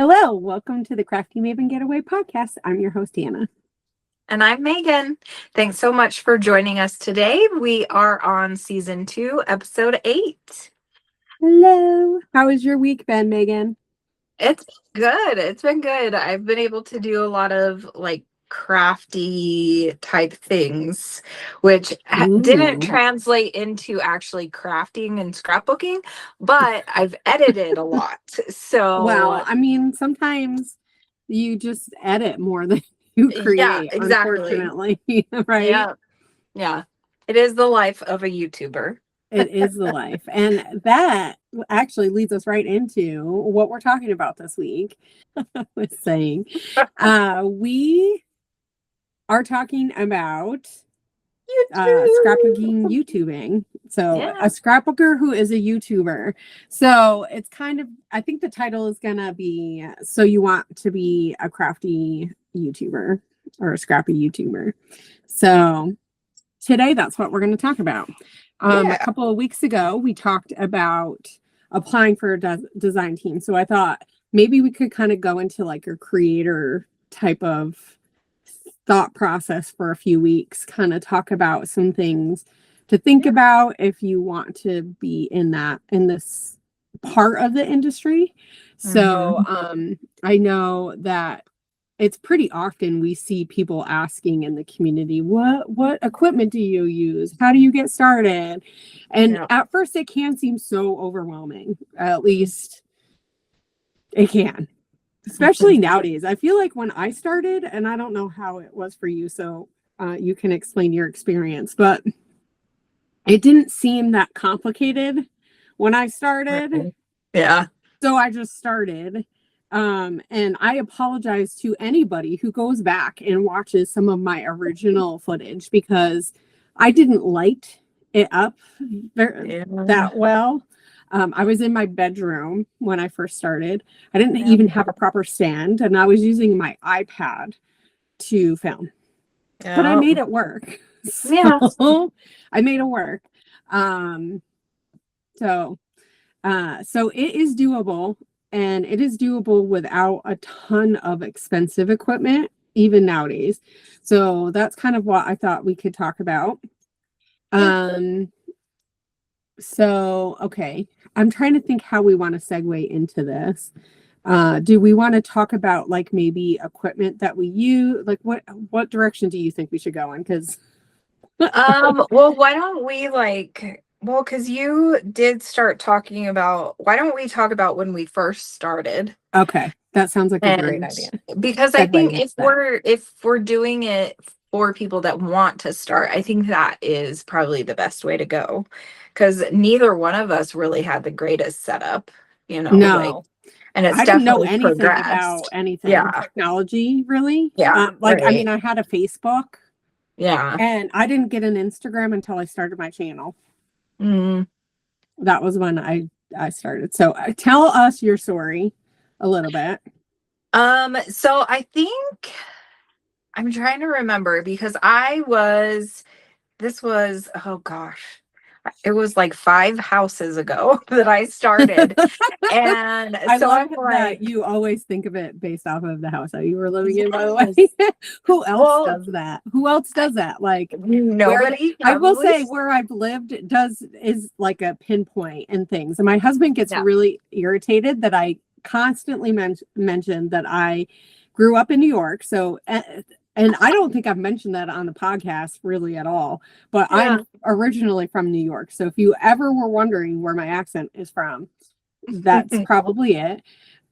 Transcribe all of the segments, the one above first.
Hello, welcome to the Crafty Maven Getaway podcast. I'm your host, Hannah. And I'm Megan. Thanks so much for joining us today. We are on season 2, episode 8. Hello. How has your week been, Megan? It's been good. It's been good. I've been able to do a lot of crafty type things, which didn't translate into actually crafting and scrapbooking, but I've edited a lot. So, well, I mean, sometimes you just edit more than you create, yeah, exactly. Unfortunately, right? Yeah. Yeah. It is the life of a YouTuber. It is the life. And that actually leads us right into what we're talking about this week. With saying, we are talking about scrapbooking YouTubing. So a scrapbooker who is a YouTuber. So it's kind of, I think the title is gonna be, so you want to be a crafty YouTuber or a scrappy YouTuber. So today that's what we're going to talk about. A couple of weeks ago we talked about applying for a design team. So I thought maybe we could kind of go into like a creator type of thought process for a few weeks, kind of talk about some things to think about if you want to be in this part of the industry. So I know that it's pretty often we see people asking in the community, what equipment do you use? How do you get started? And at first it can seem so overwhelming. At least it can. Especially nowadays. I feel like when I started, and I don't know how it was for you, so you can explain your experience, but it didn't seem that complicated when I started. Yeah. So I just started. And I apologize to anybody who goes back and watches some of my original footage because I didn't light it up that well. I was in my bedroom when I first started. I didn't even have a proper stand, and I was using my iPad to film. But I made it work. So I made it work. So it is doable, and it is doable without a ton of expensive equipment, even nowadays. So that's kind of what I thought we could talk about. So, okay. I'm trying to think how we want to segue into this. Do we want to talk about like maybe equipment that we use? Like what direction do you think we should go in? Because well, why don't we because you did start talking about, why don't we talk about when we first started? Okay, that sounds like a great idea. Because I think if we're doing it for people that want to start, I think that is probably the best way to go. Because neither one of us really had the greatest setup, No. And it's I didn't know definitely anything progressed. about anything technology, really. Yeah. I mean, I had a Facebook. Yeah. And I didn't get an Instagram until I started my channel. That was when I started. So tell us your story a little bit. So I think I'm trying to remember because this was, oh gosh, it was like 5 houses ago that I started. And I so love I'm that you always think of it based off of the house that you were living in, by the way. Who else does that? Who else does that? Like nobody. I will say where I've lived is like a pinpoint and things. And my husband gets really irritated that I constantly mention that I grew up in New York. So and I don't think I've mentioned that on the podcast really at all, but I'm originally from New York. So if you ever were wondering where my accent is from, that's probably it.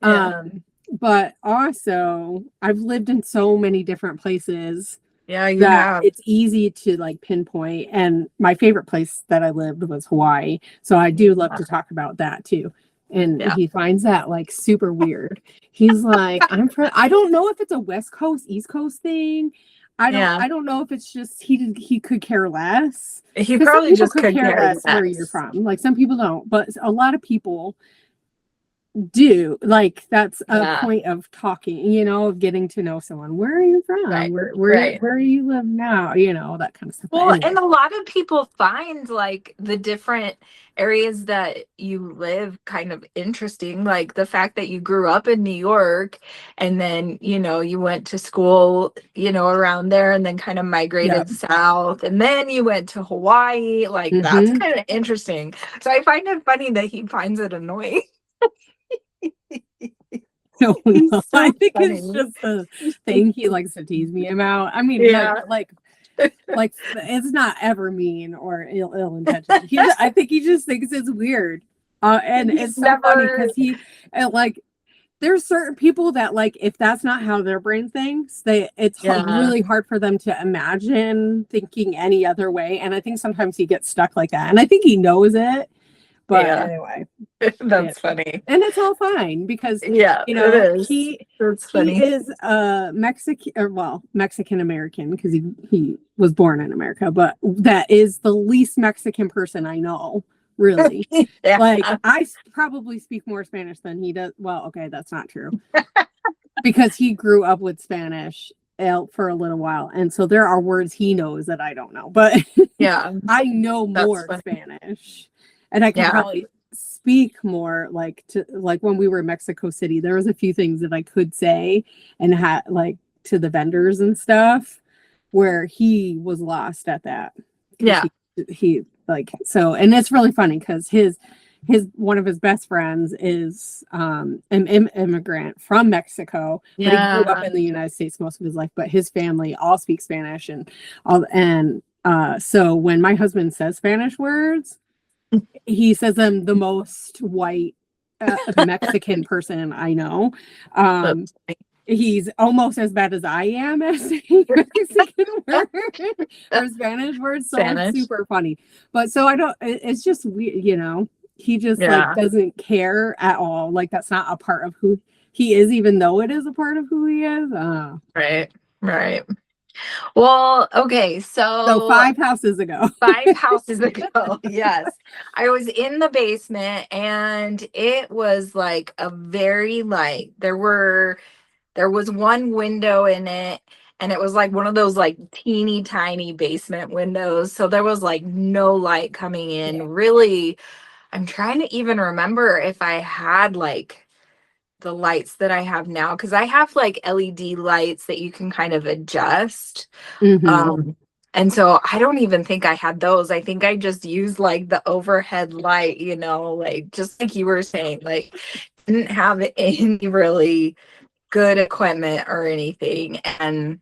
But also I've lived in so many different places that it's easy to like pinpoint. And my favorite place that I lived was Hawaii. So I do love to talk about that too. And he finds that like super weird. He's like, I don't know if it's a West Coast, East Coast thing. I don't know if it's just he could care less. He probably just could care less where you're from. Like some people don't, but a lot of people do. Like that's a Yeah. point of talking, you know, of getting to know someone. Where are you from? Right, Where do you live now? You know, that kind of stuff. But Well, anyway. and a lot of people find like the different areas that you live kind of interesting. Like the fact that you grew up in New York and then, you know, you went to school, you know, around there and then kind of migrated south and then you went to Hawaii. Like that's kind of interesting. So I find it funny that he finds it annoying. No, So I think funny. it's just a thing he likes to tease me about. I mean, like it's not ever mean or ill intentioned. I think he just thinks it's weird. And He's it's so funny because like there's certain people that like if that's not how their brain thinks, it's really hard for them to imagine thinking any other way. And I think sometimes he gets stuck like that. And I think he knows it. But anyway, that's funny, and it's all fine because you know that's funny. He is Mexican American because he was born in America, but that is the least Mexican person I know. Really, like I probably speak more Spanish than he does. Well, okay, that's not true because he grew up with Spanish for a little while, and so there are words he knows that I don't know. But I know more Spanish. And I can probably speak more like when we were in Mexico City, there was a few things that I could say and had like to the vendors and stuff where he was lost at that. He like, so, and it's really funny because his one of his best friends is an immigrant from Mexico, but he grew up in the United States most of his life, but his family all speak Spanish so when my husband says Spanish words, he says them the most white Mexican person I know. He's almost as bad as I am at saying Mexican words or Spanish words. So it's super funny. But so it's just weird, you know, he just like doesn't care at all. Like that's not a part of who he is, even though it is a part of who he is. Right. Well, okay, so 5 houses ago. 5 houses ago, yes. I was in the basement and it was like a very like there was one window in it and it was like one of those like teeny tiny basement windows. So there was like no light coming in. Really, I'm trying to even remember if I had like the lights that I have now, because I have like LED lights that you can kind of adjust. And so I don't even think I had those. I think I just used like the overhead light, you know, like just like you were saying, like didn't have any really good equipment or anything. And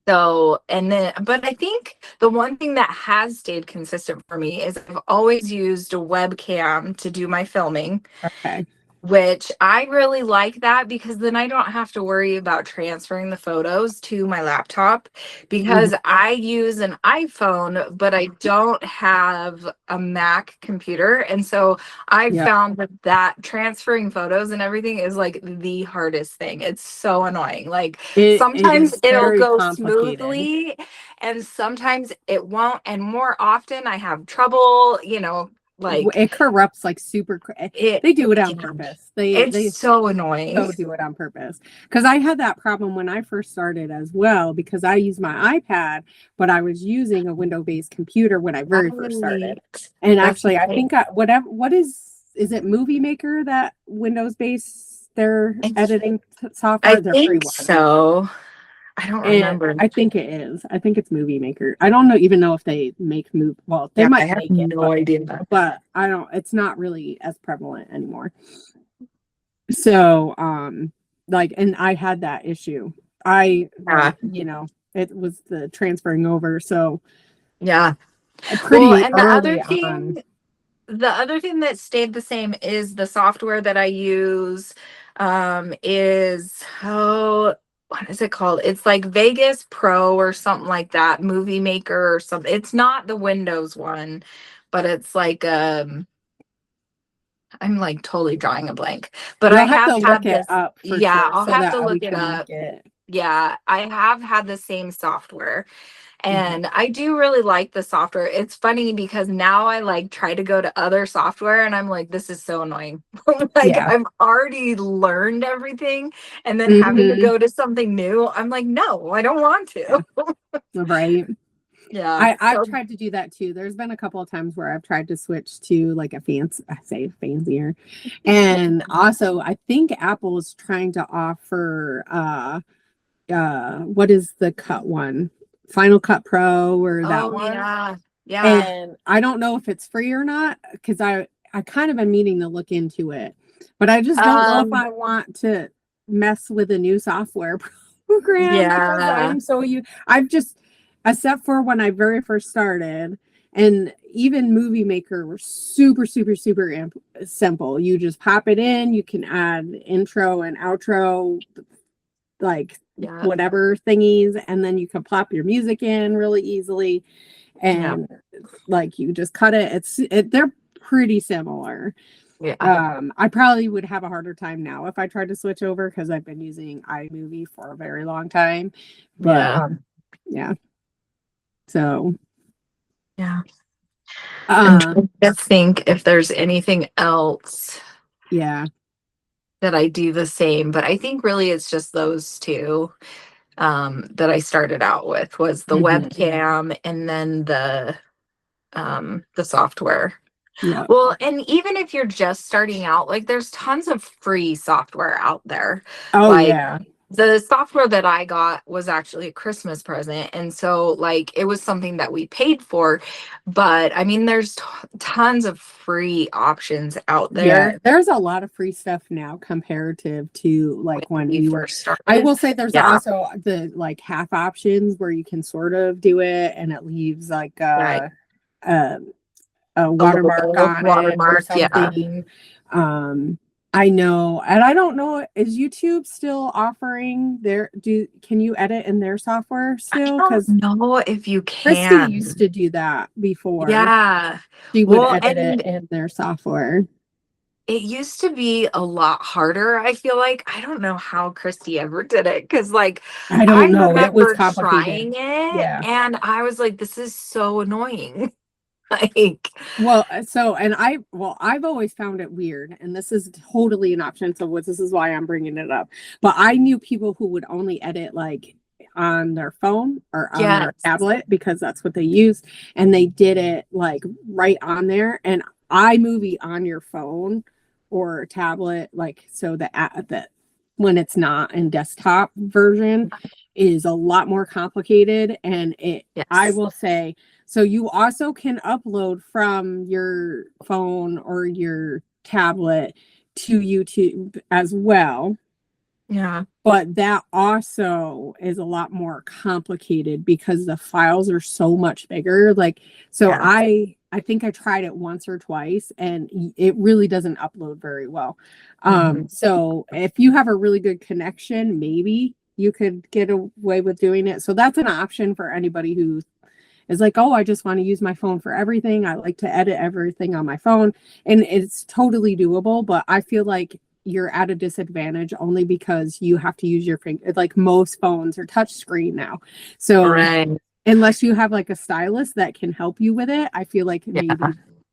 so, but I think the one thing that has stayed consistent for me is I've always used a webcam to do my filming. Okay. Which I really like that because then I don't have to worry about transferring the photos to my laptop because I use an iPhone, but I don't have a Mac computer. And so I found that transferring photos and everything is like the hardest thing. It's so annoying. Like sometimes it'll go smoothly and sometimes it won't. And more often I have trouble, you know, like it corrupts like super. They do it on purpose. It's so annoying. So do it on purpose because I had that problem when I first started as well because I used my iPad, but I was using a Windows-based computer when I very first started. And actually, I think what is it Movie Maker that Windows-based their editing software? I think so. I don't remember. I think it is. I think it's Movie Maker. I don't even know if they make well, they might make it. No idea. But I don't, it's not really as prevalent anymore. So, like, and I had that issue. You know, it was the transferring over. So, and the other thing that stayed the same is the software that I use what is it called? It's like Vegas Pro or something like that, Movie Maker or something. It's not the Windows one, but it's like I'm like totally drawing a blank. But I have to look it up. I'll have to look it up. Yeah, I have had the same software. And I do really like the software. It's funny because now I like try to go to other software and I'm like, this is so annoying. Like Yeah. I've already learned everything and then having to go to something new, I'm like, no, I don't want to. Right. Yeah. I've tried to do that too. There's been a couple of times where I've tried to switch to like a fancier. And also I think Apple is trying to offer what is the cut one? Final Cut Pro or that one. Yeah. Yeah. And I don't know if it's free or not because I kind of been meaning to look into it, but I just don't know if I want to mess with a new software program. Yeah. I've just, except for when I very first started, and even Movie Maker were super simple. You just pop it in, you can add intro and outro, like whatever thingies, and then you can plop your music in really easily, and like you just cut it. They're pretty similar. I probably would have a harder time now if I tried to switch over because I've been using iMovie for a very long time. But so I'm trying to think if there's anything else that I do the same, but I think really it's just those two that I started out with was the webcam and then the software. Well, and even if you're just starting out, like there's tons of free software out there. The software that I got was actually a Christmas present. And so like it was something that we paid for. But I mean, there's tons of free options out there. Yeah, there's a lot of free stuff now comparative to like when we were started. I will say there's also the like half options where you can sort of do it and it leaves like a watermark on it or something. I know, and I don't know, is YouTube still offering can you edit in their software still? I don't know if you can. Christy used to do that before. Yeah. She would edit it in their software. It used to be a lot harder, I feel like. I don't know how Christy ever did it because like I don't know, it was complicated. Trying it and I was like, this is so annoying. Like, I've always found it weird, and this is totally an option, so this is why I'm bringing it up, but I knew people who would only edit like on their phone or on their tablet because that's what they used, and they did it like right on there. And iMovie on your phone or tablet, like, so that when it's not in desktop version is a lot more complicated, and I will say, so you also can upload from your phone or your tablet to YouTube as well. Yeah. But that also is a lot more complicated because the files are so much bigger. Like, so I think I tried it once or twice and it really doesn't upload very well. So if you have a really good connection, maybe you could get away with doing it. So that's an option for anybody who is like, oh, I just want to use my phone for everything. I like to edit everything on my phone. And it's totally doable, but I feel like you're at a disadvantage only because you have to use your finger. Like most phones are touch screen now. So unless you have like a stylus that can help you with it, I feel like maybe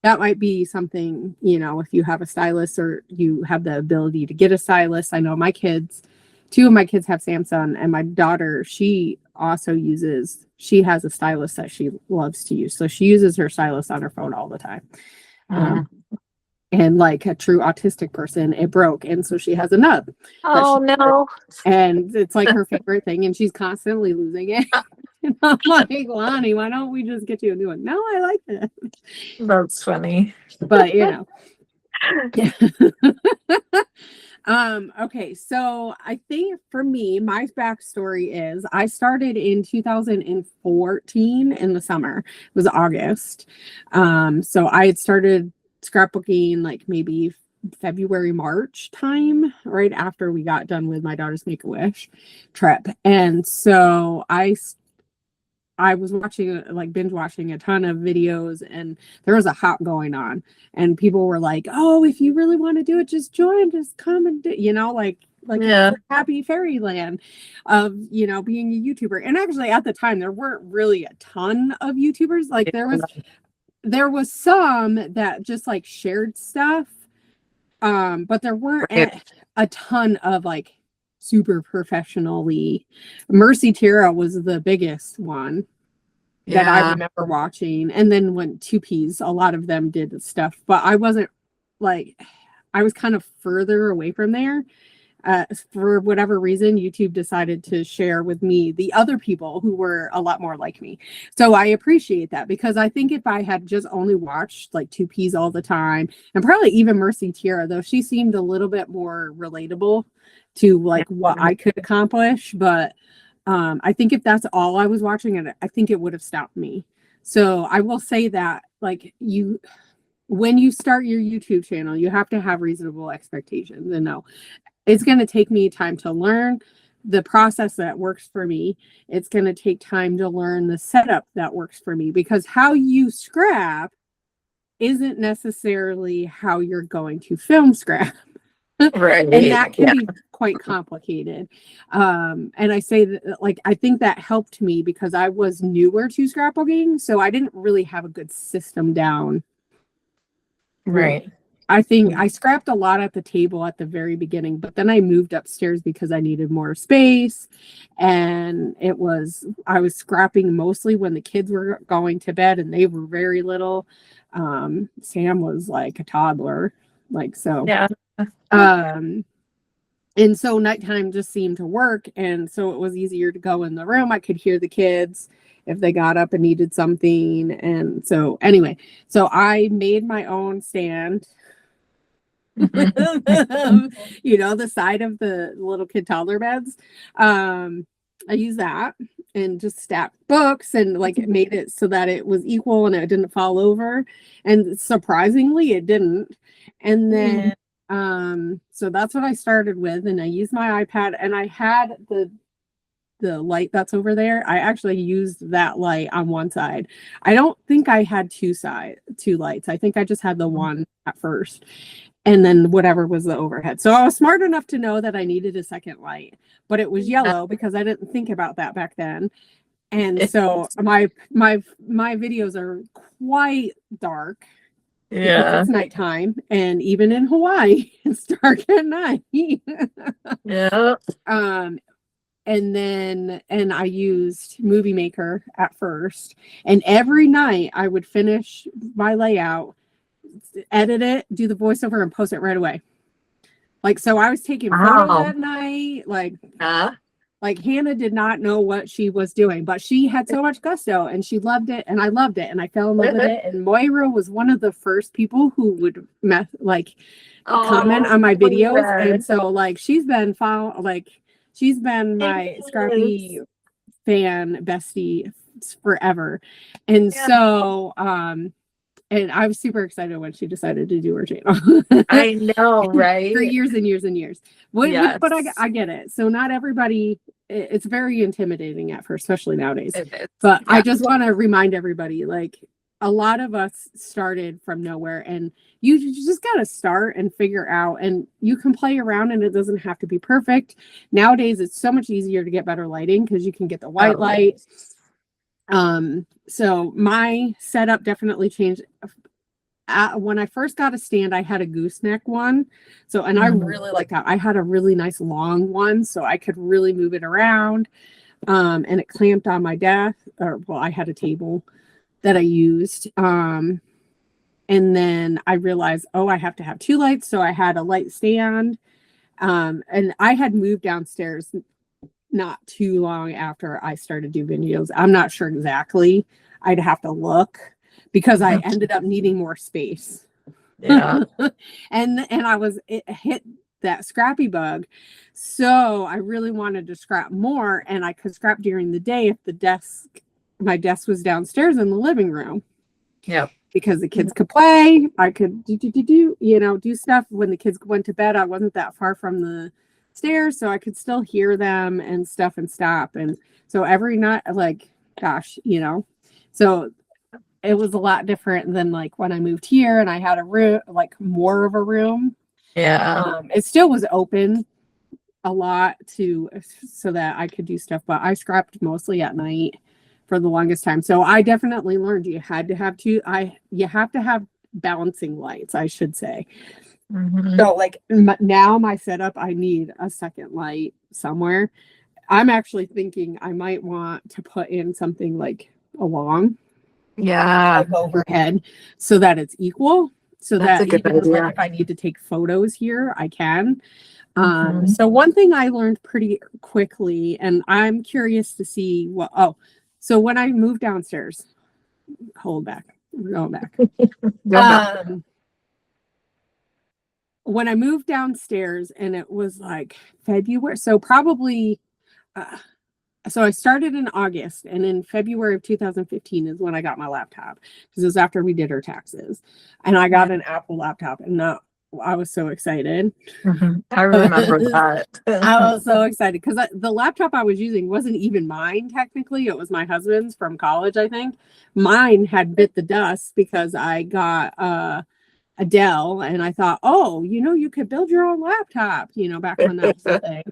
that might be something, you know, if you have a stylus or you have the ability to get a stylus. I know two of my kids have Samsung, and my daughter, she has a stylus that she loves to use. So she uses her stylus on her phone all the time. And like a true autistic person, it broke. And so she has a nub. Oh, no. And it's like her favorite thing. And she's constantly losing it. And I'm like, Lonnie, why don't we just get you a new one? No, I like it. That's funny. But, you know. Okay, so I think for me, my backstory is I started in 2014 in the summer. It was August. So I had started scrapbooking like maybe February, March time, right after we got done with my daughter's Make-A-Wish trip. And so I was watching, like binge watching a ton of videos, and there was a hop going on, and people were like, oh, if you really want to do it, just join, just come and do, you know, like like it's a happy fairyland of, you know, being a YouTuber. And actually at the time there weren't really a ton of YouTubers. Like there was some that just like shared stuff. But there weren't a ton of like super professionally. Mercy Tira was the biggest one that I remember watching. And then when 2Ps, a lot of them did stuff, but I wasn't like, I was kind of further away from there. For whatever reason, YouTube decided to share with me the other people who were a lot more like me. So I appreciate that, because I think if I had just only watched like 2Ps all the time, and probably even Mercy Tira, though she seemed a little bit more relatable to like what I could accomplish. But I think if that's all I was watching, and I think it would have stopped me. So I will say that like when you start your YouTube channel, you have to have reasonable expectations and know it's going to take me time to learn the process that works for me. It's going to take time to learn the setup that works for me, because how you scrap isn't necessarily how you're going to film scrap. Right. And that can be quite complicated. And I say that, like, I think that helped me because I was newer to scrapbooking, so I didn't really have a good system down. Right. I think I scrapped a lot at the table at the very beginning, but then I moved upstairs because I needed more space. And I was scrapping mostly when the kids were going to bed, and they were very little. Sam was like a toddler, like, so. Yeah. And so nighttime just seemed to work. And so it was easier to go in the room. I could hear the kids if they got up and needed something. And so anyway, so I made my own stand. You know, the side of the little kid toddler beds. I used that and just stacked books and like it made it so that it was equal and it didn't fall over. And surprisingly, it didn't. And then so that's what I started with, and I used my iPad, and I had the light that's over there. I actually used that light on one side. I don't think I had two lights. I think I just had the one at first, and then whatever was the overhead. So I was smart enough to know that I needed a second light, but it was yellow because I didn't think about that back then. And so my videos are quite dark. Yeah, it's nighttime, and even in Hawaii, it's dark at night. Yeah. And I used Movie Maker at first, and every night I would finish my layout, edit it, do the voiceover, and post it right away. Like, so I was taking photos at night, like Hannah did not know what she was doing, but she had so much gusto and she loved it, and I loved it, and I fell in love with it. And Moira was one of the first people who would comment on my videos. And so like she's been my Scrappy fan bestie forever. And so and I was super excited when she decided to do her channel. I know, right? For years and years and years. But I get it. So not everybody, it's very intimidating at first, especially nowadays. But I just want to remind everybody, like, a lot of us started from nowhere, and you just got to start and figure out, and you can play around, and it doesn't have to be perfect. Nowadays, it's so much easier to get better lighting because you can get the white light. So my setup definitely changed. When I first got a stand, I had a gooseneck one. So, and I really like that. I had a really nice long one, so I could really move it around. And it clamped on my desk, I had a table that I used. And then I realized, I have to have two lights. So I had a light stand. And I had moved downstairs not too long after I started doing videos. I'm not sure exactly. I'd have to look because I ended up needing more space. Yeah. and it hit that scrappy bug. So I really wanted to scrap more, and I could scrap during the day if my desk was downstairs in the living room. Yeah. Because the kids could play. I could do stuff when the kids went to bed. I wasn't that far from the stairs, so I could still hear them and stuff and stop. And so every night, so it was a lot different than like when I moved here and I had a room, like more of a room. Yeah. It still was open, a lot so that I could do stuff, but I scrapped mostly at night for the longest time. So I definitely learned you have to have balancing lights, I should say. So like now my setup, I need a second light somewhere. I'm actually thinking I might want to put in something like along, like overhead, so that it's equal, so that even like if I need to take photos here, I can. So one thing I learned pretty quickly, and I'm curious to see so when I moved downstairs, we're going back. When I moved downstairs, and it was like February, so probably, so I started in August, and in February of 2015 is when I got my laptop, because it was after we did our taxes, and I got an Apple laptop, and I was so excited. I remember that. I was so excited because the laptop I was using wasn't even mine technically. It was my husband's from college, I think. Mine had bit the dust because I got a Dell, and I thought, oh, you could build your own laptop, back when that was a thing.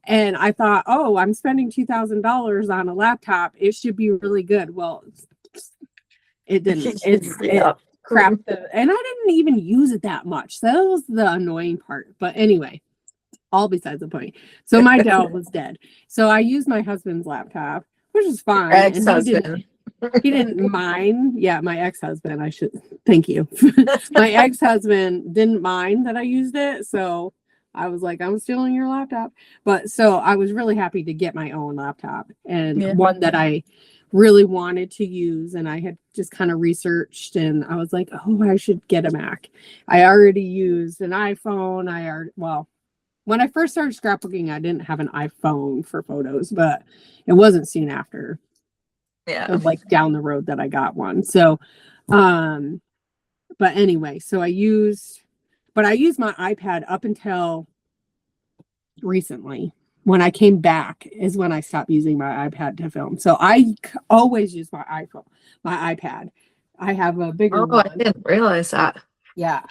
And I thought, oh, I'm spending $2,000 on a laptop. It should be really good. Well, it didn't. It crap. And I didn't even use it that much. That was the annoying part. But anyway, all besides the point. So my Dell was dead. So I used my husband's laptop, which is fine. Ex-husband. He didn't mind. Yeah, my ex-husband. Thank you. My ex-husband didn't mind that I used it. So I was like, I'm stealing your laptop. But so I was really happy to get my own laptop, and one that I really wanted to use. And I had just kind of researched, and I was like, oh, I should get a Mac. I already used an iPhone. When I first started scrapbooking, I didn't have an iPhone for photos, but it wasn't soon after. Like down the road that I got one. So, but anyway, so I used my iPad up until recently. When I came back is when I stopped using my iPad to film. So I always use my iPad. I have a bigger one. I didn't realize that. Yeah.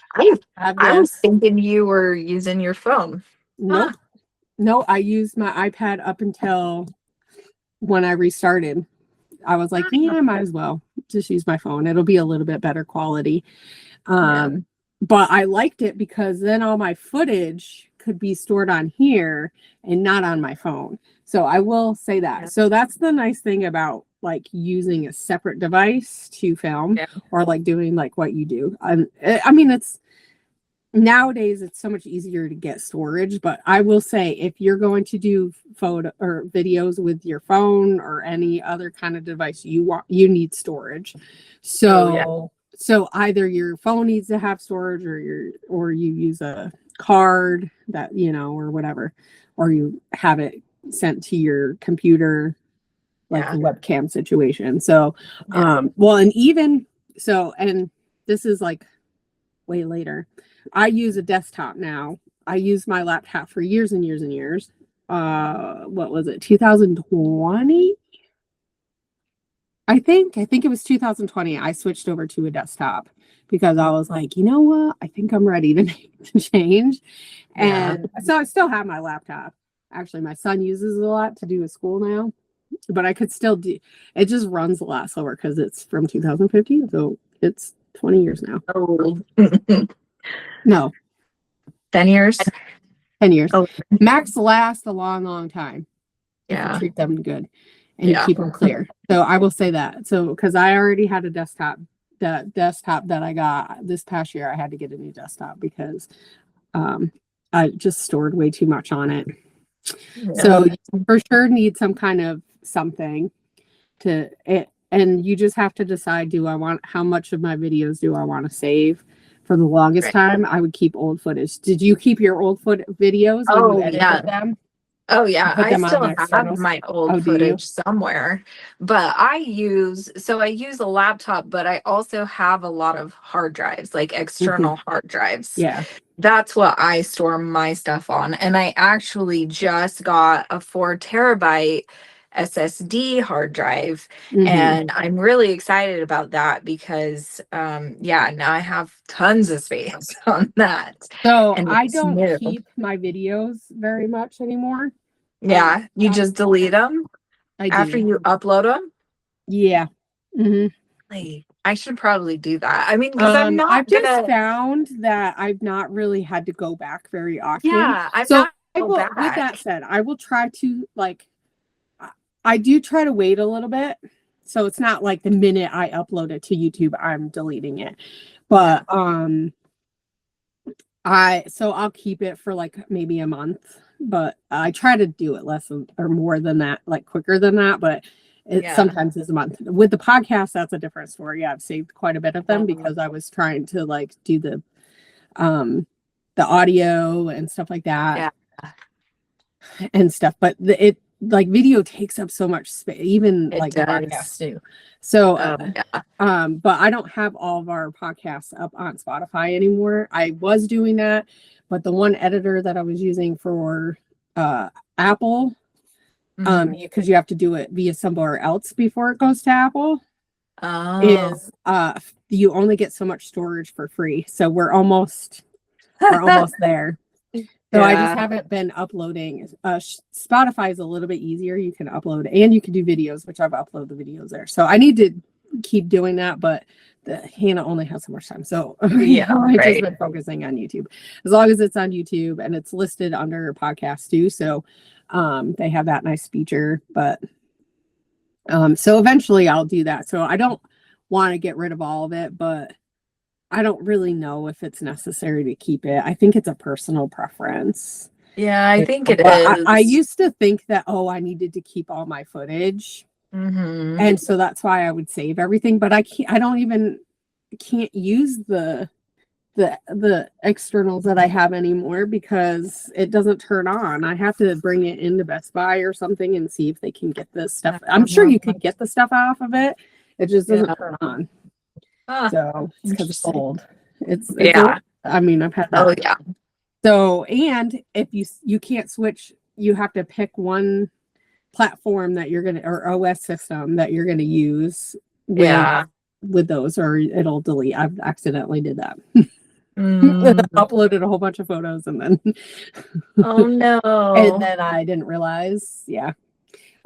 I was thinking you were using your phone. Nope. No, I used my iPad up until when I restarted. I was like, yeah, I might as well just use my phone. It'll be a little bit better quality. But I liked it because then all my footage could be stored on here and not on my phone. So I will say that. So that's the nice thing about like using a separate device to film or like doing like what you do. I mean, nowadays it's so much easier to get storage, but I will say if you're going to do photo or videos with your phone or any other kind of device you need storage. So either your phone needs to have storage, or you use a card that or whatever, or you have it sent to your computer, like a webcam situation. So and this is like way later. I use a desktop now. I used my laptop for years and years and years. What was it? 2020? I think it was 2020. I switched over to a desktop because I was like, you know what? I think I'm ready to change. And so I still have my laptop. Actually, my son uses it a lot to do his school now, but I could still do it. Just runs a lot slower because it's from 2015. So it's 20 years now. Oh. No. 10 years? 10 years. Oh. Macs last a long, long time. Yeah. You treat them good and keep them clear. So I will say that. So, because I already had a desktop, the desktop that I got this past year, I had to get a new desktop because I just stored way too much on it. Yeah. So you for sure need some kind of something to it. And you just have to decide, how much of my videos do I want to save? For the longest time, I would keep old footage. Did you keep your old videos? Oh, yeah. Them? Oh, yeah. I still have my old footage somewhere. But I use a laptop, but I also have a lot of hard drives, like external hard drives. Yeah. That's what I store my stuff on. And I actually just got a 4 terabyte SSD hard drive. And I'm really excited about that because yeah, now I have tons of space on that. So And I it's don't new. keep my videos very much anymore. Yeah, you just delete them after you upload them. Yeah. I should probably do that. I mean, because I'm not I've just found that I've not really had to go back very often. Yeah, I'm so not I will, back. with that said, I will try to I do try to wait a little bit. So it's not like the minute I upload it to YouTube, I'm deleting it. But I'll keep it for like maybe a month, but I try to do it less or more than that, like quicker than that, but it sometimes is a month. With the podcast, that's a different story. I've saved quite a bit of them because I was trying to like do the audio and stuff like that and stuff, but it like video takes up so much space, even like podcasts do. So but I don't have all of our podcasts up on Spotify anymore. I was doing that, but the one editor that I was using for Apple, because you have to do it via somewhere else before it goes to Apple, is you only get so much storage for free. So we're almost there. So I just haven't been uploading. Spotify is a little bit easier. You can upload and you can do videos, which I've uploaded the videos there. So I need to keep doing that, but Hannah only has so much time. So I've just been focusing on YouTube. As long as it's on YouTube and it's listed under podcasts too. So they have that nice feature. But so eventually I'll do that. So I don't want to get rid of all of it, but I don't really know if it's necessary to keep it. I think it's a personal preference. Yeah, I think it is. I used to think that, I needed to keep all my footage. And so that's why I would save everything. But I can't use the externals that I have anymore because it doesn't turn on. I have to bring it into Best Buy or something and see if they can get this stuff. I'm sure you could get the stuff off of it. It just doesn't turn on. So it's because it's old. It's old. I mean, I've had that. Oh yeah. So, and if you can't switch, you have to pick one platform that you're gonna, or OS system that you're gonna use with those, or it'll delete. I've accidentally did that. Uploaded a whole bunch of photos and then oh no. And then I didn't realize.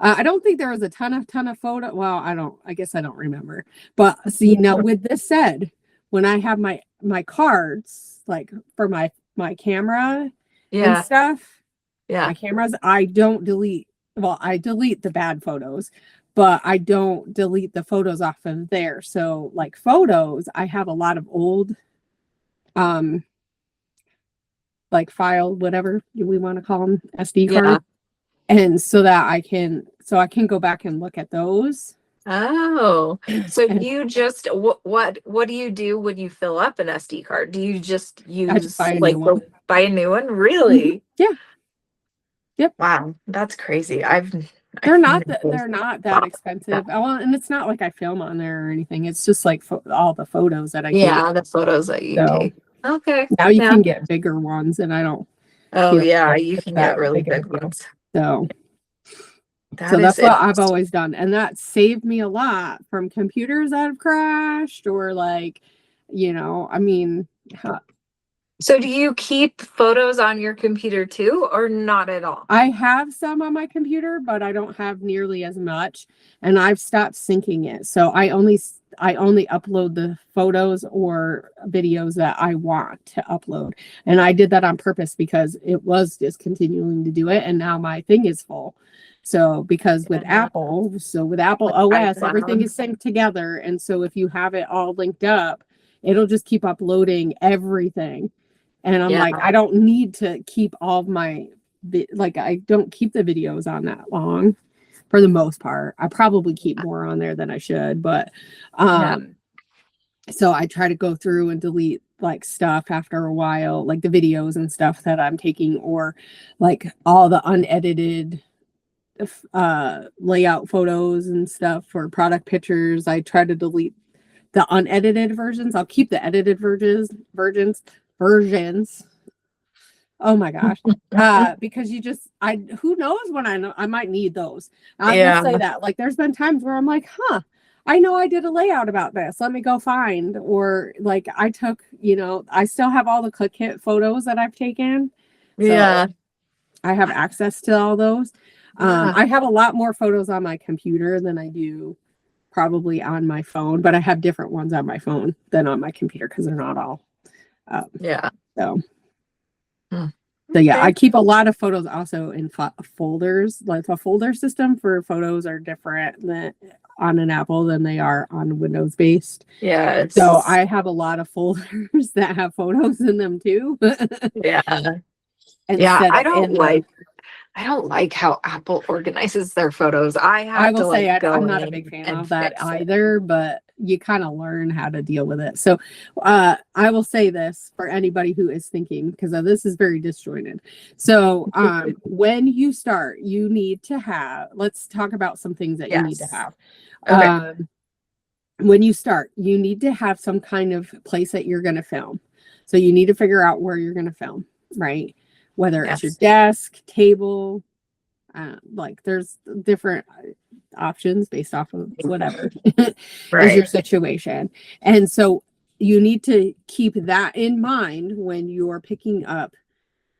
I don't think there was a ton of photo. Well, I guess I don't remember. But see, now with this said, when I have my cards, like for my camera and stuff, my cameras, I don't delete. Well, I delete the bad photos, but I don't delete the photos off of there. So like photos, I have a lot of old, like file, whatever we want to call them, SD cards. And so that I can go back and look at those. Oh, so you just what do you do when you fill up an SD card? Do you just use buy a new one? Really? Yeah. Yep. Wow, that's crazy. They're not that expensive. Well, and it's not like I film on there or anything. It's just like all the photos that I take. The photos that you take. Okay. Now you can get bigger ones, and I don't. Oh yeah, you can get really big ones. So that's what I've always done. And that saved me a lot from computers that have crashed or like, I mean. So do you keep photos on your computer too, or not at all? I have some on my computer, but I don't have nearly as much. And I've stopped syncing it. So I only upload the photos or videos that I want to upload. And I did that on purpose because it was just continuing to do it. And now my thing is full. So because with Apple OS, everything is synced together. And so if you have it all linked up, it'll just keep uploading everything. And I'm like, I don't need to keep all of my, I don't keep the videos on that long for the most part. I probably keep more on there than I should, but so I try to go through and delete like stuff after a while, like the videos and stuff that I'm taking, or like all the unedited layout photos and stuff for product pictures. I try to delete the unedited versions. I'll keep the edited versions. Oh my gosh. Because who knows when I might need those. I will say that. Like there's been times where I'm like, I know I did a layout about this. Let me go find. Or like I took, I still have all the Click Hit photos that I've taken. So I have access to all those. I have a lot more photos on my computer than I do probably on my phone, but I have different ones on my phone than on my computer because they're not all. So yeah, I keep a lot of photos also in folders. Like a folder system for photos are different on an Apple than they are on Windows based. Yeah. So I have a lot of folders that have photos in them too. I don't like how Apple organizes their photos. I will say I'm not a big fan of that either, but you kind of learn how to deal with it. So I will say this for anybody who is thinking, because this is very disjointed. So when you start, you need to have, let's talk about some things that you need to have. Okay. When you start, you need to have some kind of place that you're going to film. So you need to figure out where you're going to film, right? Whether it's your desk, table, like there's different options based off of whatever is your situation. And so you need to keep that in mind when you're picking up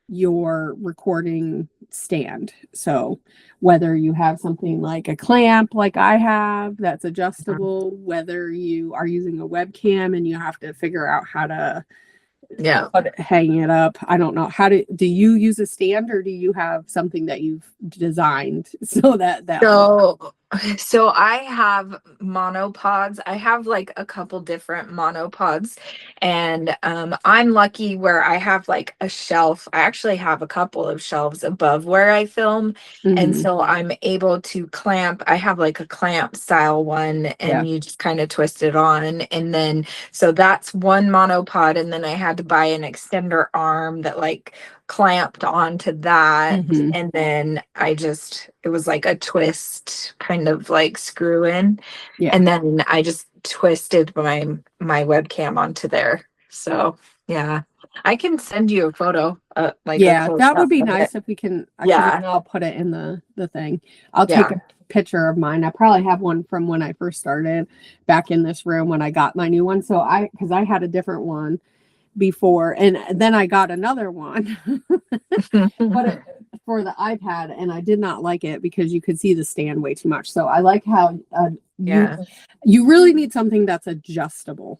your recording stand. So whether you have something like a clamp like I have that's adjustable, whether you are using a webcam and you have to figure out how to hang it up. I don't know. Do you use a stand or do you have something that you've designed so that so I have monopods. I have like a couple different monopods, and I'm lucky where I have like a shelf. I actually have a couple of shelves above where I film, and so I'm able to clamp. I have like a clamp style one, and you just kind of twist it on, and then so that's one monopod, and then I had to buy an extender arm that like clamped onto that, and then it was like a twist kind of like screw in, and then I just twisted my webcam onto there. So I can send you a photo, that would be nice if we can. I'll put it in the thing. I'll take a picture of mine. I probably have one from when I first started back in this room when I got my new one. So because I had a different one before, and then I got another one for the iPad, and I did not like it because you could see the stand way too much. So I like how you really need something that's adjustable.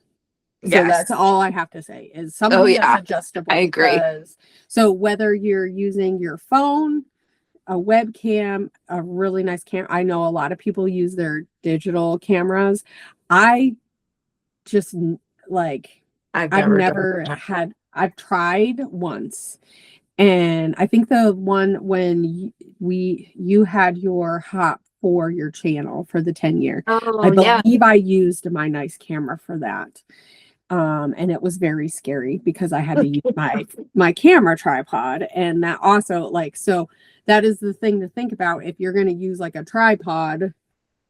So that's all I have to say is something that's adjustable. I agree. So whether you're using your phone, a webcam, a really nice camera, I know a lot of people use their digital cameras. I just I've tried once, and I think the one when you had your hop for your channel for the 10-year, I believe I used my nice camera for that. And it was very scary because I had to use my camera tripod, and that also so that is the thing to think about if you're going to use like a tripod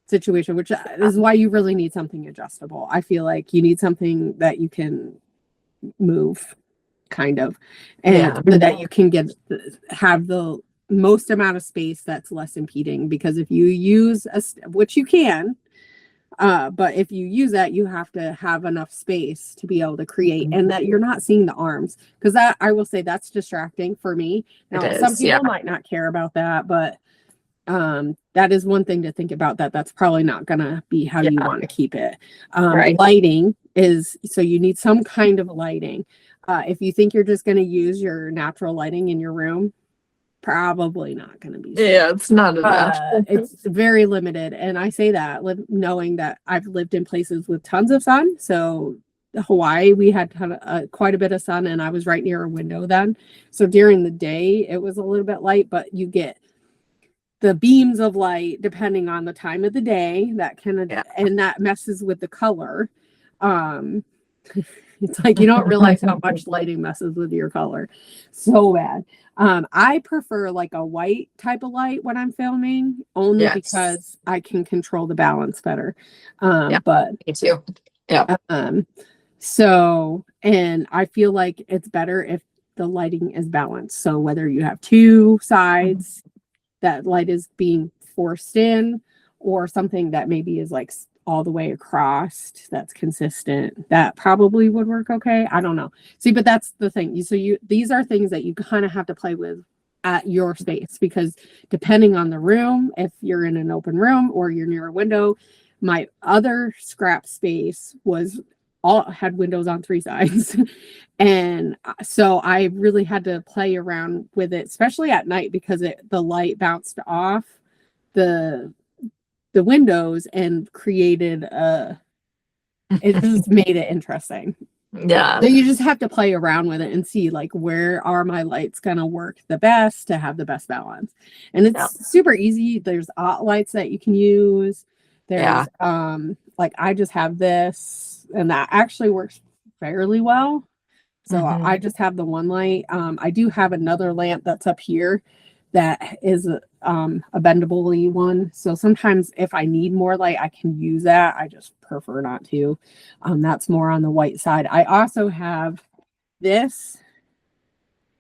situation, which is why you really need something adjustable. I feel like you need something that you can move kind of, and so that you can have the most amount of space that's less impeding, because if you use which you can, but if you use that, you have to have enough space to be able to create, and that you're not seeing the arms, because that, I will say, that's distracting for me. Now, some people might not care about that, but that is one thing to think about, that's probably not gonna be how you want to keep it. Lighting is, so you need some kind of lighting. If you think you're just going to use your natural lighting in your room, probably not going to be it's not enough. It's very limited, and I say that knowing that I've lived in places with tons of sun. So Hawaii, we had quite a bit of sun, and I was right near a window then, so during the day it was a little bit light, but you get the beams of light depending on the time of the day that and that messes with the color. It's like you don't realize how much lighting messes with your color so bad. I prefer like a white type of light when I'm filming, only because I can control the balance better. But me too. So, and I feel like it's better the lighting is balanced. So whether you have two sides that light is being forced in, or something that maybe is like all the way across that's consistent, that probably would work okay. I don't know. See, but that's the thing. These are things that you kind of have to play with at your space, because depending on the room, if you're in an open room or you're near a window, my other scrap space had windows on three sides. And so I really had to play around with it, especially at night, because the light bounced off the windows and created it just made it interesting. Yeah. So you just have to play around with it and see like, where are my lights gonna work the best to have the best balance. And it's super easy. There's lights that you can use. There's like, I just have this, and that actually works fairly well. So I just have the one light. I do have another lamp that's up here that is a bendable one. So sometimes if I need more light, I can use that. I just prefer not to. That's more on the white side. I also have this,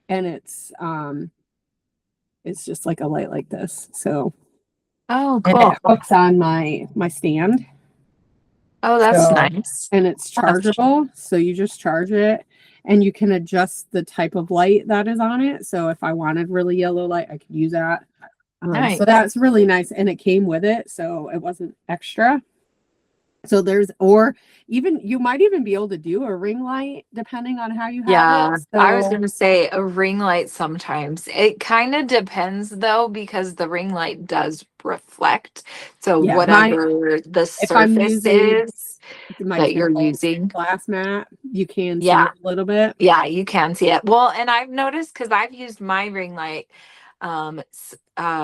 and it's just like a light like this. So cool. And it hooks on my stand. Oh, that's nice. And it's chargeable. So you just charge it, and you can adjust the type of light that is on it. So if I wanted really yellow light, I could use that. Nice. So that's really nice. And it came with it, so it wasn't extra. So you might even be able to do a ring light depending on how you have it. So, I was going to say a ring light sometimes. It kind of depends though, because the ring light does reflect. So whatever the surface is that you're using. Glass mat, you can see it a little bit. Yeah, you can see it. Well, and I've noticed, because I've used my ring light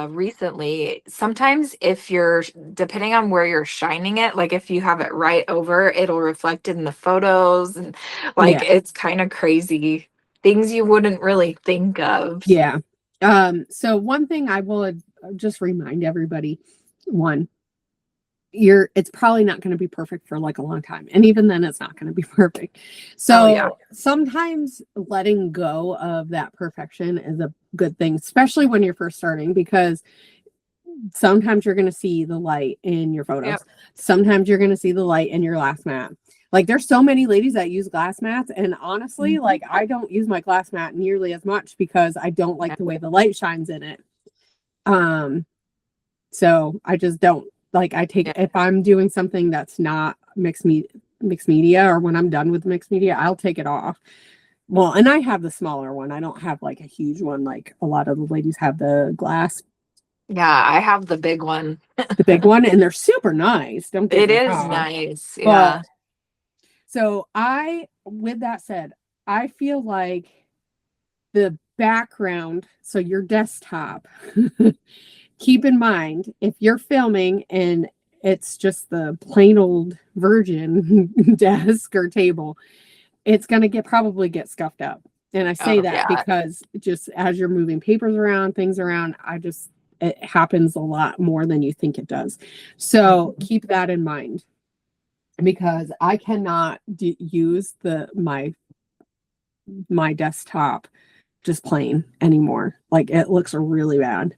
recently, sometimes if you're, depending on where you're shining it, like if you have it right over, it'll reflect in the photos, and like it's kind of crazy, things you wouldn't really think of. So one thing I will just remind everybody, it's probably not going to be perfect for like a long time, and even then it's not going to be perfect. So sometimes letting go of that perfection is a good thing, especially when you're first starting, because sometimes you're going to see the light in your photos. Sometimes you're going to see the light in your glass mat. Like, there's so many ladies that use glass mats, and honestly, like, I don't use my glass mat nearly as much because I don't like the way the light shines in it. So I just don't. Like, if I'm doing something that's not mixed media, or when I'm done with mixed media, I'll take it off. Well, and I have the smaller one. I don't have like a huge one like a lot of the ladies have, the glass. Yeah, I have the big one. The big one, and they're super nice. It is nice. Yeah. So with that said, I feel like the background, so your desktop, keep in mind, if you're filming and it's just the plain old virgin desk or table, it's going to probably get scuffed up. And I say that because just as you're moving papers around, things around, it happens a lot more than you think it does. So keep that in mind, because I cannot use my desktop just plain anymore. Like, it looks really bad.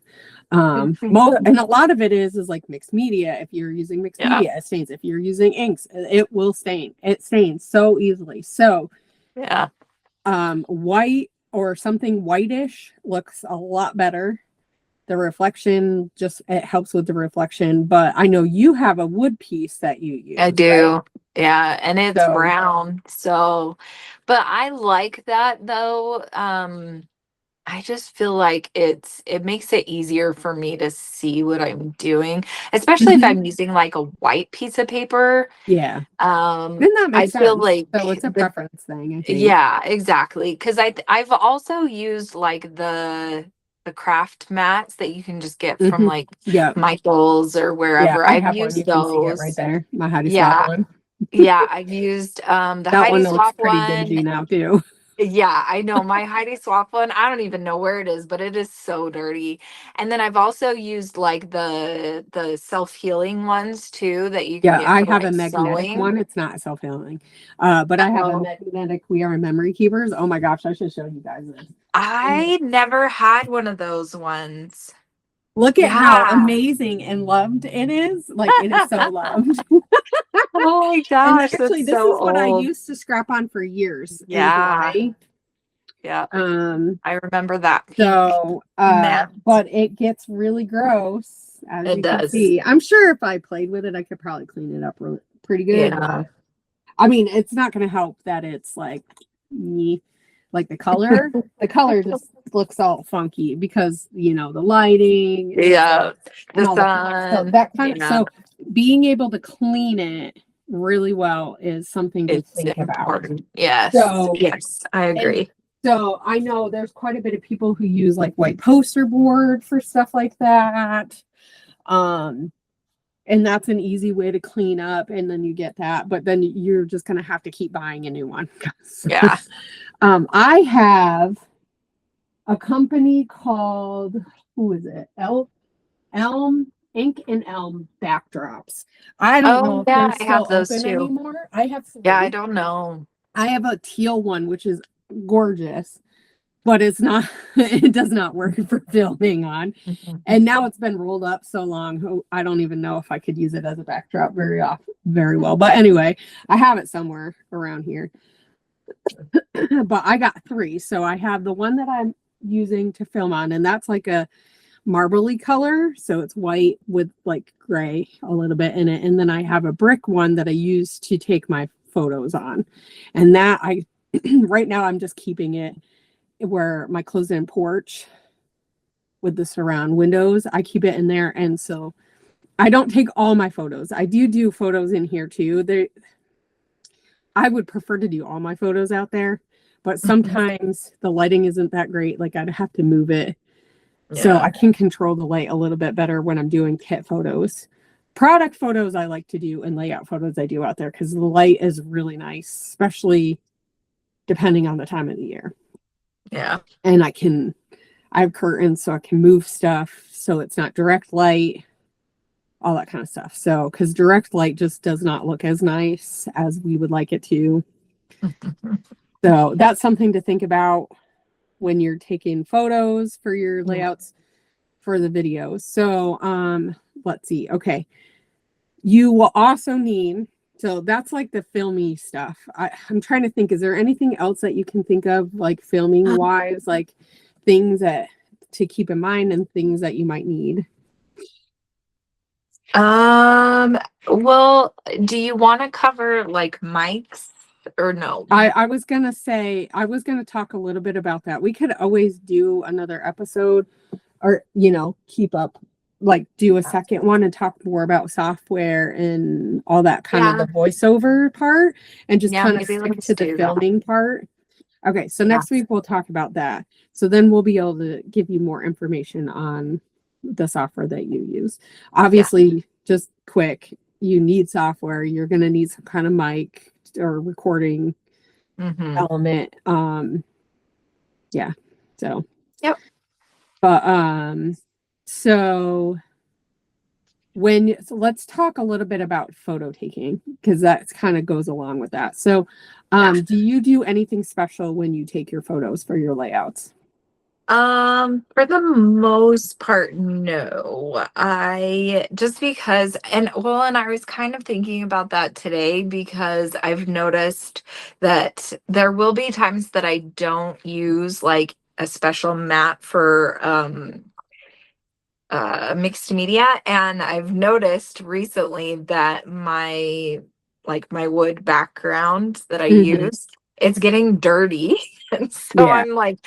And a lot of it is like mixed media. If you're using mixed media, it stains. If you're using inks, it will stain. It stains so easily. So white or something whitish looks a lot better. The reflection it helps with the reflection. But I know you have a wood piece that you use. I do. Right? Yeah, and it's brown. So, but I like that though. I just feel like it makes it easier for me to see what I'm doing, especially if I'm using like a white piece of paper. Yeah. Then that makes sense. Feel like it's a preference thing, I think. Yeah, exactly. Because I've also used like the craft mats that you can just get from like Michael's or wherever. I've used those right there. My Heidi Swap one. Yeah, I've used the that Heidi one looks Swap pretty one. dingy now too. Yeah, I know. My Heidi Swapp one, I don't even know where it is, but it is so dirty. And then I've also used like the self-healing ones too that you can Yeah, get I for have a like magnetic sewing. one. It's not self-healing. But I have a Oh, magnetic We Are Memory Keepers. Oh my gosh, I should show you guys this. I never had one of those ones. Look at how Yeah. amazing and loved it is. Like it is so loved. Oh my And gosh, actually, that's this so is what I old. used to scrap on for years in Yeah. Hawaii. Yeah. Um, I remember that pink so mat. but it gets really gross, as It you can does. see. I'm sure if I played with it, I could probably clean it up pretty good. Yeah. I mean, it's not gonna help that it's like like the color. The color just looks all funky because the lighting Yeah. and The all that. So sun. that kind of Yeah. being able to clean it really well is something to It's think about. important. Yes. So Yes, I agree. so I know there's quite a bit of people who use like white poster board for stuff like that. And that's an easy way to clean up, and then you get that, but then you're just gonna have to keep buying a new one. Yeah. I have a company called, who is it? Elm Ink and Elm backdrops. I don't know if Yeah, they're I still have those open too. anymore. I have Yeah, I three. don't know. I have a teal one, which is gorgeous, but it's not, it does not work for filming on. And now it's been rolled up so long, I don't even know if I could use it as a backdrop very well. But anyway, I have it somewhere around here. But I got three. So I have the one that I'm using to film on, and that's like a marbly color. So it's white with like gray a little bit in it. And then I have a brick one that I use to take my photos on. And that right now I'm just keeping it where my closed-in porch with the surround windows, I keep it in there. And so I don't take all my photos. I do photos in here too. I would prefer to do all my photos out there, but sometimes the lighting isn't that great. Like I'd have to move it. Yeah. So I can control the light a little bit better when I'm doing kit photos. Product photos I like to do, and layout photos I do out there because the light is really nice, especially depending on the time of the year. Yeah. And I have curtains so I can move stuff so it's not direct light, all that kind of stuff. So, because direct light just does not look as nice as we would like it to. So that's something to think about when you're taking photos for your layouts for the videos. So let's see. Okay. You will also need, so that's like the filmy stuff. I'm trying to think, is there anything else that you can think of like filming wise, like things that to keep in mind and things that you might need? Well, do you want to cover like mics or no? I was gonna talk a little bit about that. We could always do another episode or keep up, like do a second one and talk more about software and all that kind of the voiceover part, and just kind of stick to the filming part. Okay, so next week we'll talk about that. So then we'll be able to give you more information on the software that you use. Obviously, just quick, you need software. You're going to need some kind of mic or recording element. Yeah. So. Yep. But so let's talk a little bit about photo taking, because that kind of goes along with that. So do you do anything special when you take your photos for your layouts? For the most part, no. Just because, and I was kind of thinking about that today because I've noticed that there will be times that I don't use like a special mat for mixed media, and I've noticed recently that my wood background that I use, it's getting dirty. And so I'm like,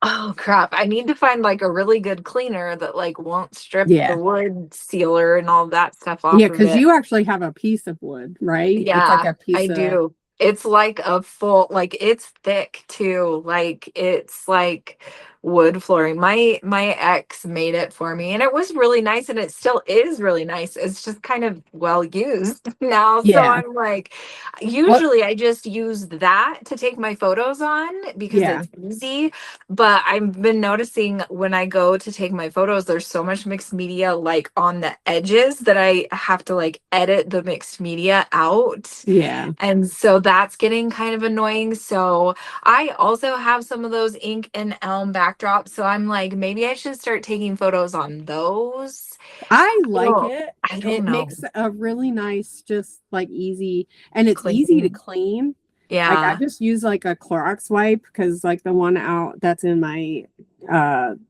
oh crap, I need to find like a really good cleaner that like won't strip the wood sealer and all that stuff off. Because you actually have a piece of wood, right? Yeah, it's like a piece I do. It's like a full, like it's thick too. Like it's like wood flooring. My ex made it for me, and it was really nice, and it still is really nice. It's just kind of well used now. So Yeah. I'm like, usually I just use that to take my photos on because it's easy. But I've been noticing when I go to take my photos, there's so much mixed media like on the edges that I have to like edit the mixed media out. Yeah. And so that's getting kind of annoying. So I also have some of those ink and elm backdrops. So I'm like, maybe I should start taking photos on those. I like it. I don't It know. makes a really nice, just like easy, and it's Clean. easy to clean. Like I Yeah. just use like a Clorox wipe because like the one out that's in my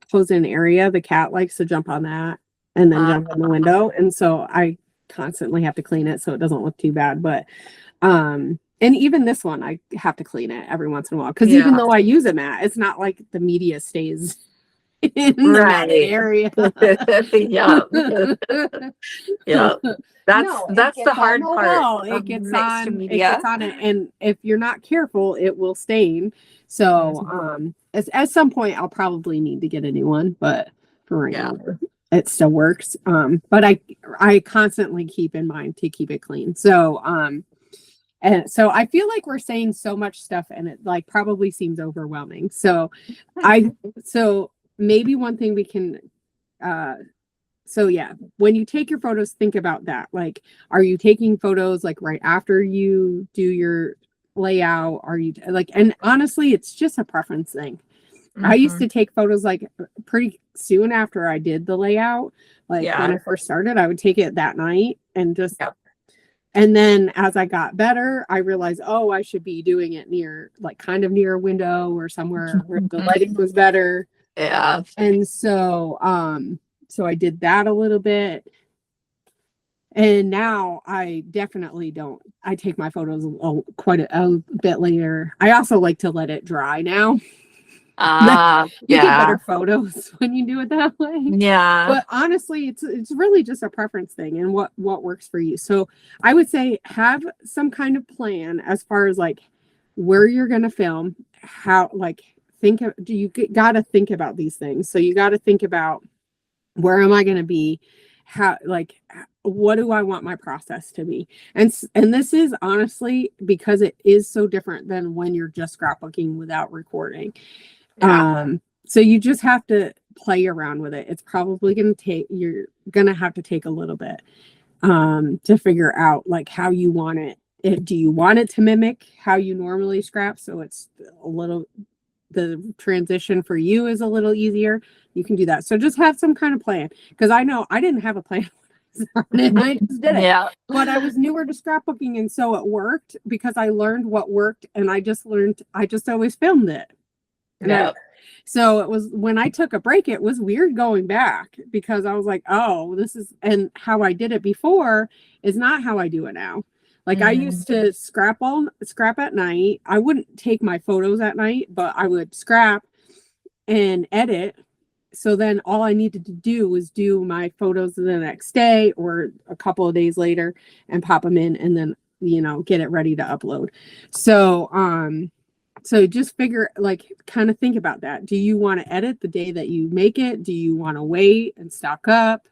closed-in area, the cat likes to jump on that and then jump in the window. And so I constantly have to clean it so it doesn't look too bad. But and even this one I have to clean it every once in a while because even though I use a mat, it's not like the media stays in the matted area. Yeah. That's it the gets hard on the part wall. of It gets mixed on. It media. gets on it, and if you're not careful, it will stain. So, at some point, I'll probably need to get a new one, but for right now, it still works. But I constantly keep in mind to keep it clean. So, and so I feel like we're saying so much stuff, and it like probably seems overwhelming. So, so maybe one thing we can, so yeah, when you take your photos, think about that. Like, are you taking photos like right after you do your layout? Are you like, and honestly, it's just a preference thing. I used to take photos like pretty soon after I did the layout. Like when I first started, I would take it that night and just, and then as I got better, I realized, oh, I should be doing it near, like kind of near a window or somewhere where the lighting was better. Yeah. And so, so I did that a little bit. And now I definitely don't. I take my photos quite a bit later. I also like to let it dry now. You get better photos when you do it that way. Yeah. But honestly, it's really just a preference thing and what works for you. So I would say have some kind of plan as far as like where you're going to film, how like got to think about these things. So you got to think about where am I going to be? How, like, what do I want my process to be? And this is honestly because it is so different than when you're just scrapbooking without recording. So you just have to play around with it. It's probably going to you're going to have to take a little bit to figure out like how you want it. Do you want it to mimic how you normally scrap? So it's a little, the transition for you is a little easier. You can do that. So just have some kind of plan. Because I know I didn't have a plan when I just did it. Yeah. But I was newer to scrapbooking, and so it worked because I learned what worked, and I just always filmed it. Yeah. So it was when I took a break, it was weird going back because I was like, oh, this is, and how I did it before is not how I do it now. Like I used to scrap at night. I wouldn't take my photos at night, but I would scrap and edit. So then all I needed to do was do my photos the next day or a couple of days later and pop them in and then, get it ready to upload. So, so just kind of think about that. Do you want to edit the day that you make it? Do you want to wait and stock up?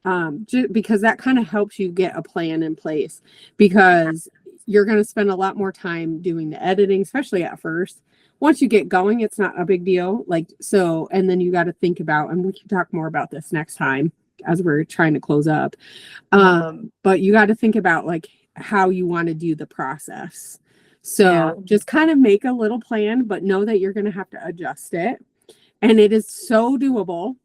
Because that kind of helps you get a plan in place because you're going to spend a lot more time doing the editing, especially at first. Once you get going, it's not a big deal. And then you got to think about, and we can talk more about this next time as we're trying to close up. But you got to think about like how you want to do the process. So just kind of make a little plan, but know that you're going to have to adjust it. And it is so doable.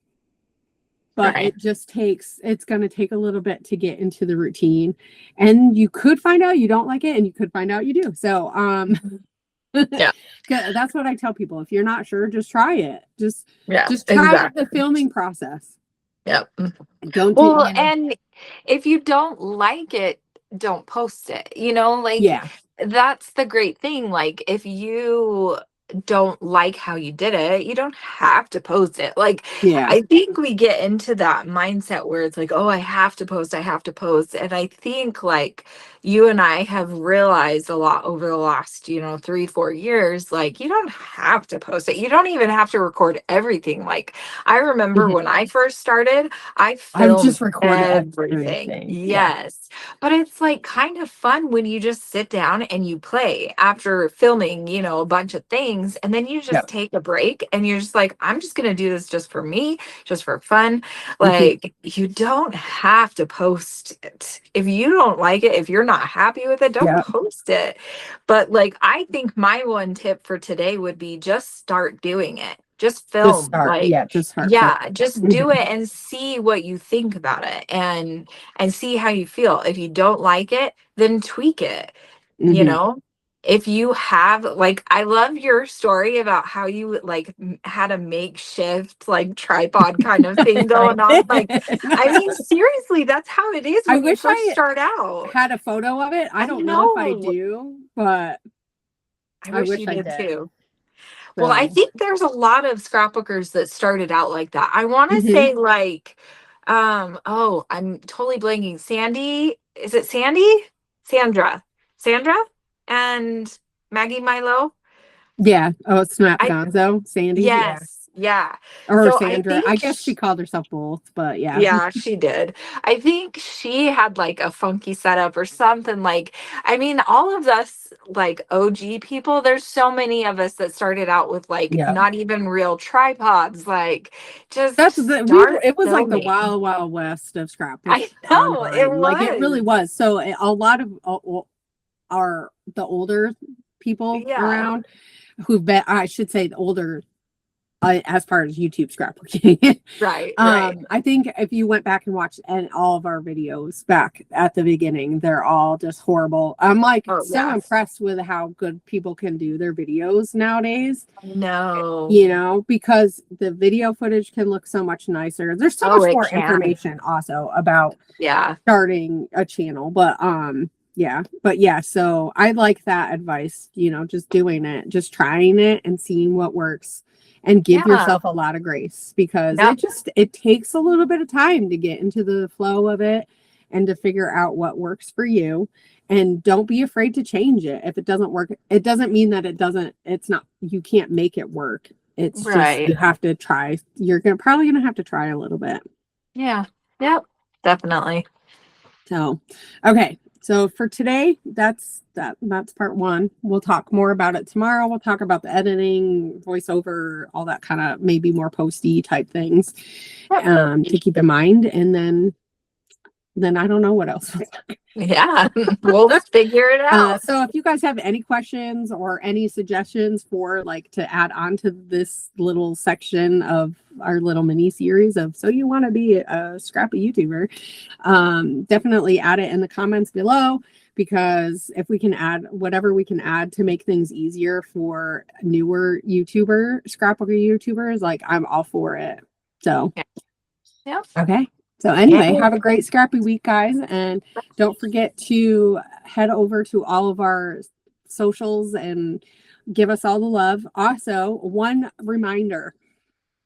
But it's going to take a little bit to get into the routine. And you could find out you don't like it and you could find out you do. So, that's what I tell people. If you're not sure, just try it. Just try the filming process. Yep. And if you don't like it, don't post it. That's the great thing. Like if you don't like how you did it, you don't have to post it. Like, Yeah. I think we get into that mindset where it's like, oh, I have to post, I have to post. And I think like you and I have realized a lot over the last, 3-4 years, like you don't have to post it. You don't even have to record everything. Like I remember when I first started, I filmed just recorded everything. Yes. But it's like kind of fun when you just sit down and you play after filming, a bunch of things, and then you just take a break and you're just like, I'm just going to do this just for me, just for fun. Like you don't have to post it. If you don't like it, if you're not happy with it, don't post it. But like, I think my one tip for today would be just start doing it. Just film. Just start. Just do it and see what you think about it and see how you feel. If you don't like it, then tweak it. If you have, like, I love your story about how you like had a makeshift like tripod kind of thing going on. Like, I mean, seriously, that's how it is when you first start out. Had a photo of it. I don't know if I do, but I wish you did too. So. Well, I think there's a lot of scrapbookers that started out like that. I want to say like, I'm totally blanking. Sandy, is it Sandy? Sandra and Maggie Milo. Yeah. Oh, Snap Gonzo. Sandy. Yes. Yeah. Or so Sandra. I guess she called herself both, but yeah. Yeah, she did. I think she had like a funky setup or something. Like, I mean, all of us like OG people, there's so many of us that started out with like not even real tripods. Like, just it was like the wild, wild west of scrap. I know it was. Like it really was. So a lot of the older people around who've been, I should say, the older as far as YouTube scrapbooking. Right. I think if you went back and watched all of our videos back at the beginning, they're all just horrible. I'm like impressed with how good people can do their videos nowadays. No. Because the video footage can look so much nicer. There's so much more information also about starting a channel, but so I like that advice, just doing it, just trying it and seeing what works. And give yourself a lot of grace, because it takes a little bit of time to get into the flow of it and to figure out what works for you. And don't be afraid to change it. If it doesn't work, it doesn't mean that you can't make it work. It's just, you have to try. You're probably going to have to try a little bit. Yeah. Yep. Definitely. So, okay. So for today, that's part one. We'll talk more about it tomorrow. We'll talk about the editing, voiceover, all that kind of maybe more posty type things to keep in mind. And then I don't know what else. Yeah, we'll figure it out. So if you guys have any questions or any suggestions for like to add on to this little section of our little mini series of So You Want to Be a Scrappy YouTuber, definitely add it in the comments below, because if we can add whatever we can add to make things easier for newer scrapbooker YouTubers, like I'm all for it. So okay. So anyway, have a great scrappy week, guys. And don't forget to head over to all of our socials and give us all the love. Also, one reminder.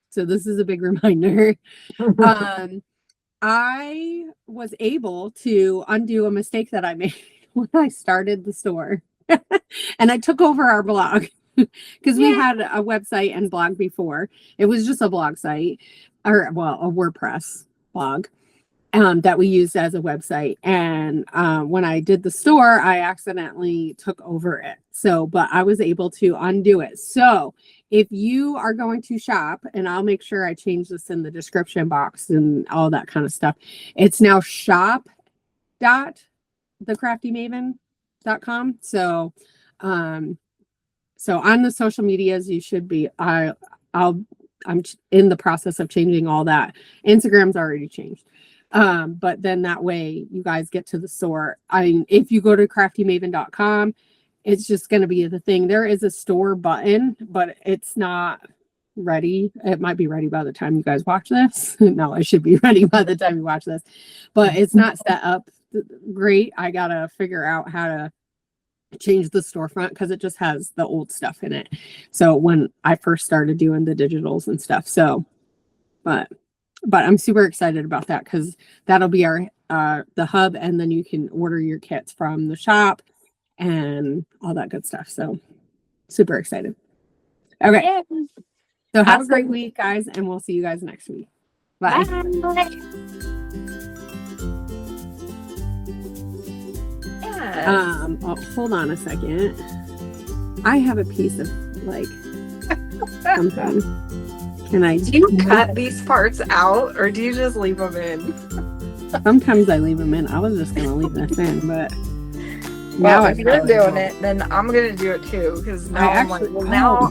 So this is a big reminder. I was able to undo a mistake that I made when I started the store. And I took over our blog because we had a website and blog before. It was just a blog site, a WordPress blog that we used as a website. And when I did the store, I accidentally took over it. But I was able to undo it. So if you are going to shop, and I'll make sure I change this in the description box and all that kind of stuff. It's now shop.thecraftymaven.com. So on the social medias, you should be, I'm in the process of changing all that. Instagram's already changed. But then that way you guys get to the store. If you go to craftymaven.com, it's just going to be the thing. There is a store button, but it's not ready. It might be ready by the time you guys watch this. No, it should be ready by the time you watch this, but it's not set up great. I got to figure out how to change the storefront because it just has the old stuff in it. So when I first started doing the digitals and stuff, so but I'm super excited about that because that'll be our the hub, and then you can order your kits from the shop and all that good stuff. So super excited. Okay. Yeah. So have a great week, guys, and we'll see you guys next week. Bye. Bye. Yes. Oh, hold on a second. I have a piece of like something. Can I? Do you cut these parts out, or do you just leave them in? Sometimes I leave them in. I was just gonna leave this in, but well, if you're doing it, then I'm gonna do it too. Because now I'm like, well, now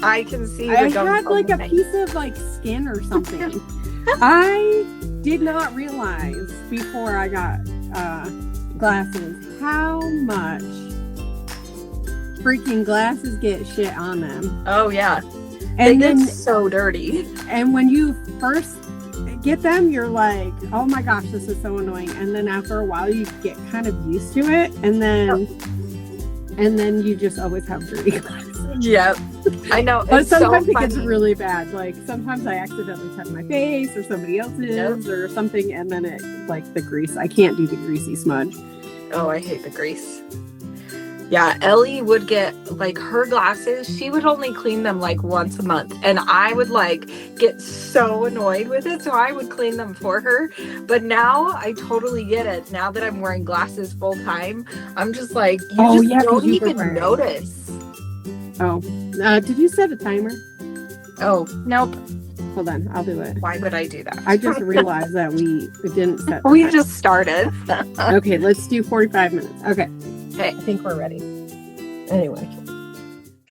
I can see. I had like a piece of like skin or something. I did not realize before I got glasses how much freaking glasses get shit on them. Oh yeah, and they then get so dirty. And when you first get them, you're like, oh my gosh, this is so annoying. And then after a while, you get kind of used to it, and then you just always have dirty glasses. Yep, I know. But it's sometimes so it gets funny. really bad. Like sometimes I accidentally touch my face or somebody else's or something, and then it like the grease. I can't do the greasy smudge. Oh, I hate the grease. Yeah, Ellie would get like her glasses. She would only clean them like once a month, and I would like get so annoyed with it. So I would clean them for her. But now I totally get it. Now that I'm wearing glasses full time, I'm just like, you don't even notice. Oh, did you set a timer? Oh, nope. Hold on, I'll do it. Why would I do that? I just realized that we didn't set. We just started. Okay, let's do 45 minutes. Okay. Okay, I think we're ready. Anyway.